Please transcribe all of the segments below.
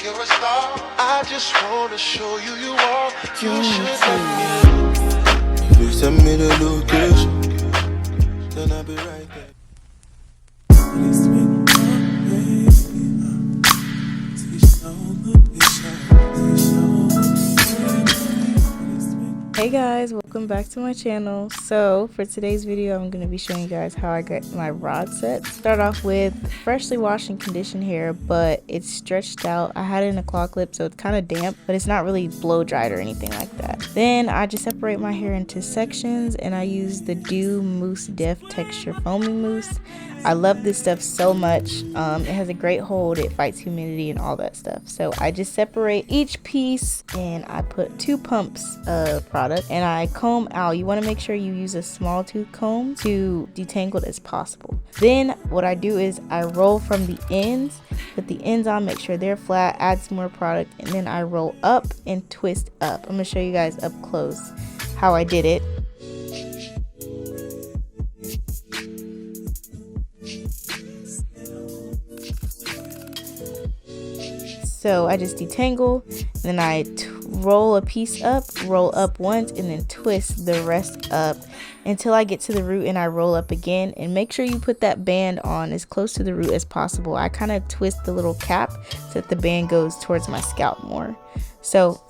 you're a star. I just wanna show you you are. You should let me. If you send me the location, then I'll be right there. Hey guys, welcome back to my channel. So for today's video, I'm going to be showing you guys how I got my rod set. Start off with freshly washed and conditioned hair, but it's stretched out. I had it in a claw clip, so it's kind of damp, but it's not really blow dried or anything like that. Then I just separate my hair into sections, and I use the DEE Mousse Def Texture Foaming Mousse. I love this stuff so much. It has a great hold, it fights humidity and all that stuff. So I just separate each piece and I put 2 pumps of product and I comb out. You want to make sure you use a small tooth comb to detangle it as possible. Then what I do is I roll from the ends, put the ends on, make sure they're flat, add some more product, and then I roll up and twist up. I'm going to show you guys up close how I did it. So I just detangle, then I roll a piece up, roll up once, and then twist the rest up until I get to the root, and I roll up again. And make sure you put that band on as close to the root as possible. I kind of twist the little cap so that the band goes towards my scalp more. So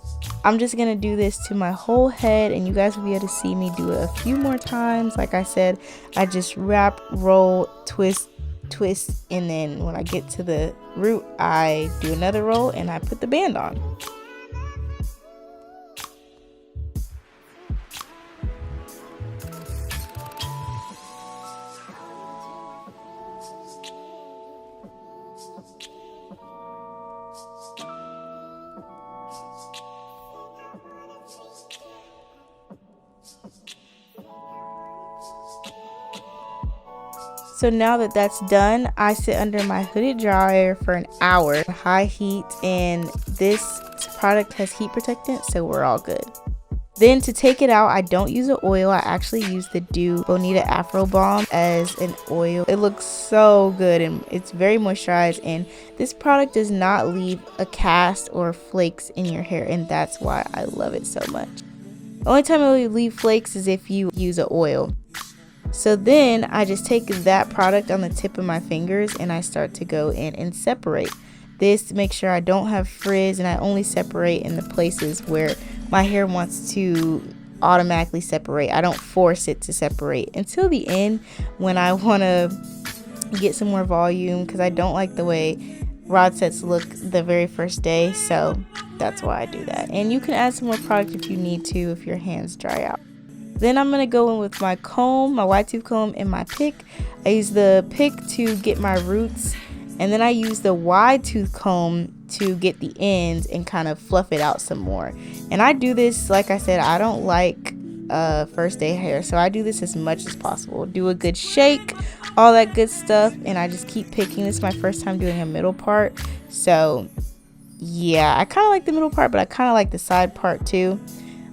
I'm just gonna do this to my whole head, and you guys will be able to see me do it a few more times. Like I said, I just wrap, roll, twist, and then when I get to the root, I do another roll and I put the band on. So now that that's done, I sit under my hooded dryer for an hour, high heat, and this product has heat protectant, so we're all good. Then to take it out, I don't use an oil. I actually use the DEE Bonita Afro Balm as an oil. It looks so good and it's very moisturized, and this product does not leave a cast or flakes in your hair, and that's why I love it so much. The only time it will leave flakes is if you use an oil. So then I just take that product on the tip of my fingers and I start to go in and separate this to make sure I don't have frizz, and I only separate in the places where my hair wants to automatically separate. I don't force it to separate until the end when I want to get some more volume, because I don't like the way rod sets look the very first day, so that's why I do that. And you can add some more product if you need to, if your hands dry out. Then I'm going to go in with my comb, my wide tooth comb, and my pick. I use the pick to get my roots, and then I use the wide tooth comb to get the ends and kind of fluff it out some more. And I do this, like I said, I don't like first day hair, so I do this as much as possible. Do a good shake, all that good stuff, and I just keep picking. This is my first time doing a middle part, so yeah, I kind of like the middle part, but I kind of like the side part too.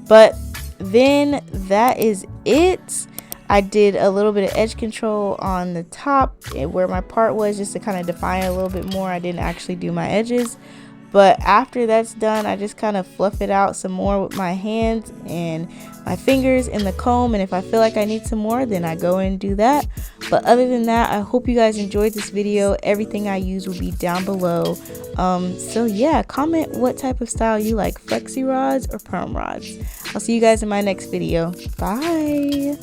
But then that is it. I did a little bit of edge control on the top where my part was, just to kind of define it a little bit more. I didn't actually do my edges, but after that's done, I just kind of fluff it out some more with my hands and my fingers and the comb, and if I feel like I need some more, then I go in and do that. But other than that, I hope you guys enjoyed this video. Everything I use will be down below. So yeah, comment what type of style you like, flexi rods or perm rods. I'll see you guys in my next video. Bye.